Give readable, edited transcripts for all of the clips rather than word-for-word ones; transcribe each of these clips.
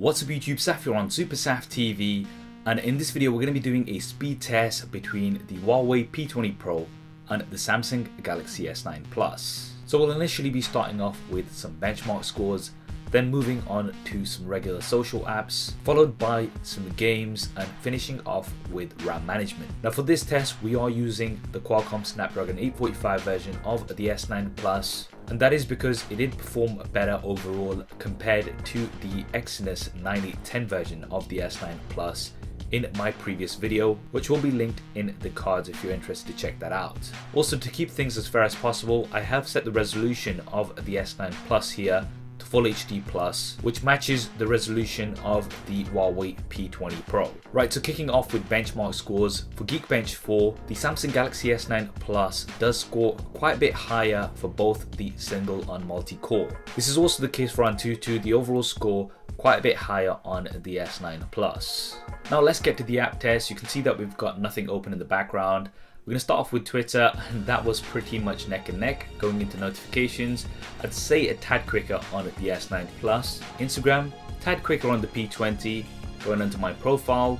What's up YouTube, Saf here on Super Saf TV, and in this video we're going to be doing a speed test between the Huawei P20 Pro and the Samsung Galaxy S9 Plus. So we'll initially be starting off with some benchmark scores, then moving on to some regular social apps, followed by some games, and finishing off with RAM management. Now for this test we are using the Qualcomm Snapdragon 845 version of the S9 Plus, and that is because it did perform better overall compared to the Exynos 9810 version of the S9 Plus in my previous video, which will be linked in the cards if you're interested to check that out. Also, to keep things as fair as possible, I have set the resolution of the S9 Plus here to Full HD Plus, which matches the resolution of the Huawei P20 Pro. Right, so kicking off with benchmark scores, for Geekbench 4, the Samsung Galaxy S9 Plus does score quite a bit higher for both the single and multi-core. This is also the case for Antutu, the overall score quite a bit higher on the S9 Plus. Now let's get to the app test. You can see that we've got nothing open in the background. We're going to start off with Twitter, and that was pretty much neck and neck. Going into notifications, I'd say a tad quicker on the S9 Plus. Instagram, tad quicker on the P20. Going into my profile,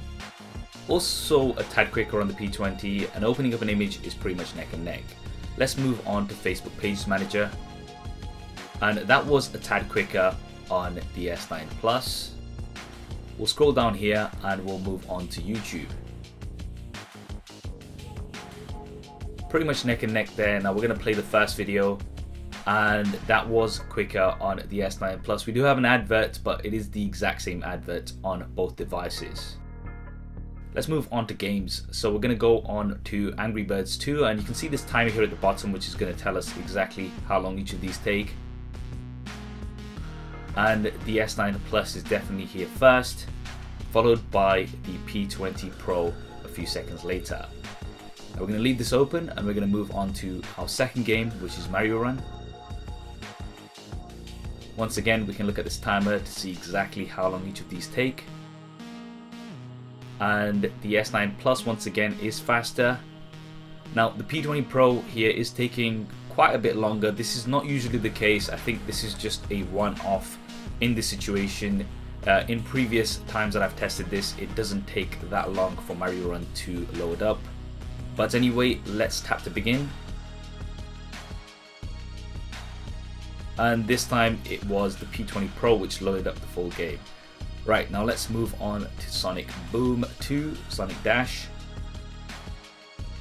also a tad quicker on the P20, and opening up an image is pretty much neck and neck. Let's move on to Facebook Pages Manager, and that was a tad quicker on the S9 Plus. We'll scroll down here and we'll move on to YouTube. Pretty much neck and neck there. Now we're going to play the first video, and that was quicker on the S9 Plus. We do have an advert, but it is the exact same advert on both devices. Let's move on to games. So we're going to go on to Angry Birds 2, and you can see this timer here at the bottom, which is going to tell us exactly how long each of these take. And the S9 Plus is definitely here first, followed by the P20 Pro a few seconds later. Now we're going to leave this open, and we're going to move on to our second game, which is Mario Run. Once again, we can look at this timer to see exactly how long each of these take. And the S9 Plus once again is faster. Now the P20 Pro here is taking quite a bit longer. This is not usually the case. I think this is just a one-off in this situation. In previous times that I've tested this, it doesn't take that long for Mario Run to load up. But anyway, let's tap to begin. And this time it was the P20 Pro which loaded up the full game. Right, now let's move on to Sonic Boom 2, Sonic Dash.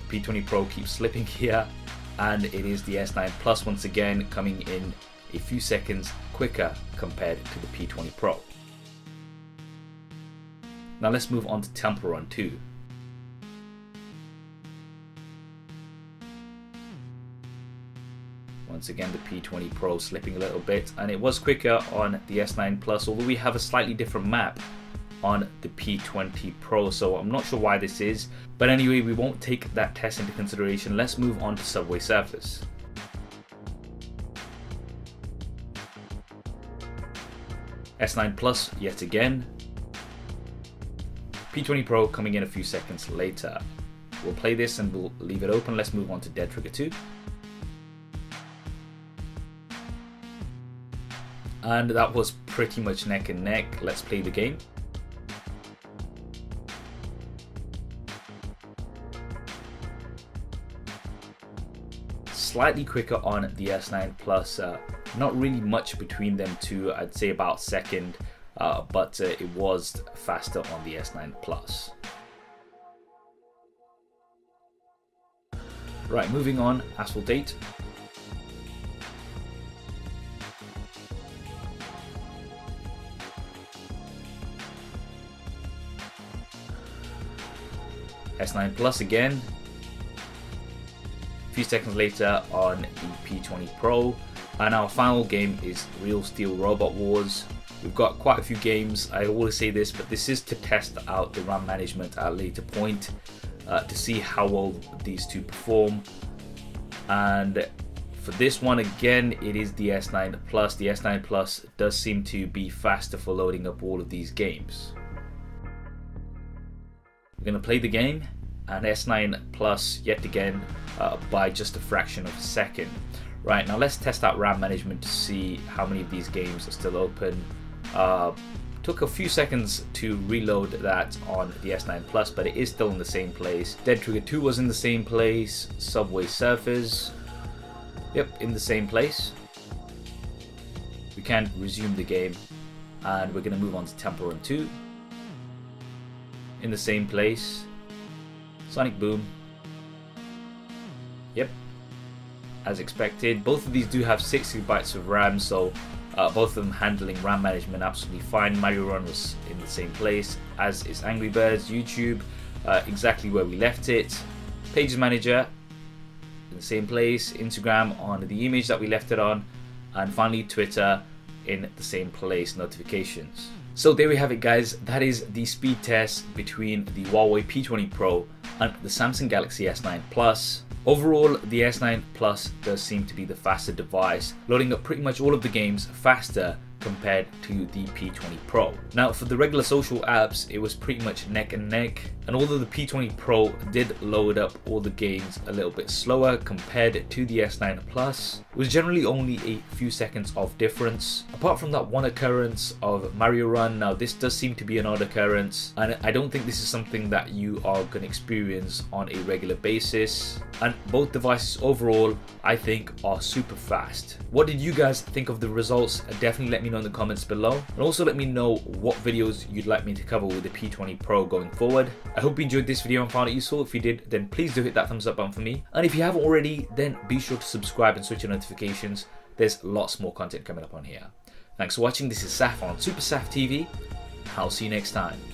P20 Pro keeps slipping here, and it is the S9 Plus once again coming in a few seconds quicker compared to the P20 Pro. Now let's move on to Temple Run 2. Once again, the P20 Pro slipping a little bit, and it was quicker on the S9 Plus, although we have a slightly different map on the P20 Pro, so I'm not sure why this is. But anyway, we won't take that test into consideration. Let's move on to Subway Surfers. S9 Plus yet again. P20 Pro coming in a few seconds later. We'll play this and we'll leave it open. Let's move on to Dead Trigger 2. And that was pretty much neck and neck. Let's play the game. Slightly quicker on the S9 Plus. Not really much between them two. I'd say about second, but it was faster on the S9 Plus. Right, moving on, Asphalt 8. S9 Plus again. A few seconds later on the P20 Pro. And our final game is Real Steel Robot Wars. We've got quite a few games. I always say this, but this is to test out the RAM management at a later point to see how well these two perform. And for this one again, it is the S9 Plus. The S9 Plus does seem to be faster for loading up all of these games. We're going to play the game, and S9 Plus yet again by just a fraction of a second. Right, now let's test out RAM management to see how many of these games are still open. Took a few seconds to reload that on the S9 Plus, but it is still in the same place. Dead Trigger 2 was in the same place. Subway Surfers, yep, in the same place. We can resume the game, and we're going to move on to Temple Run 2. In the same place. Sonic Boom, yep, as expected. Both of these do have 6 GB of RAM, so both of them handling RAM management absolutely fine. Mario Run was in the same place, as is Angry Birds. YouTube, exactly where we left it. Pages Manager, in the same place. Instagram on the image that we left it on. And finally Twitter in the same place, notifications. So there we have it, guys. That is the speed test between the Huawei P20 Pro and the Samsung Galaxy S9 Plus. Overall, the S9 Plus does seem to be the faster device, loading up pretty much all of the games faster compared to the P20 Pro. Now, for the regular social apps, it was pretty much neck and neck, and although the P20 Pro did load up all the games a little bit slower compared to the S9 Plus, it was generally only a few seconds of difference. Apart from that one occurrence of Mario Run, now this does seem to be an odd occurrence, and I don't think this is something that you are going to experience on a regular basis. And both devices overall, I think, are super fast. What did you guys think of the results? Definitely let me know in the comments below, and also let me know what videos you'd like me to cover with the P20 Pro going forward. I hope you enjoyed this video and found it useful. If you did, then please do hit that thumbs up button for me, and if you haven't already, then be sure to subscribe and switch your notifications. There's lots more content coming up on here. Thanks for watching. This is Saf on Super Saf TV. I'll see you next time.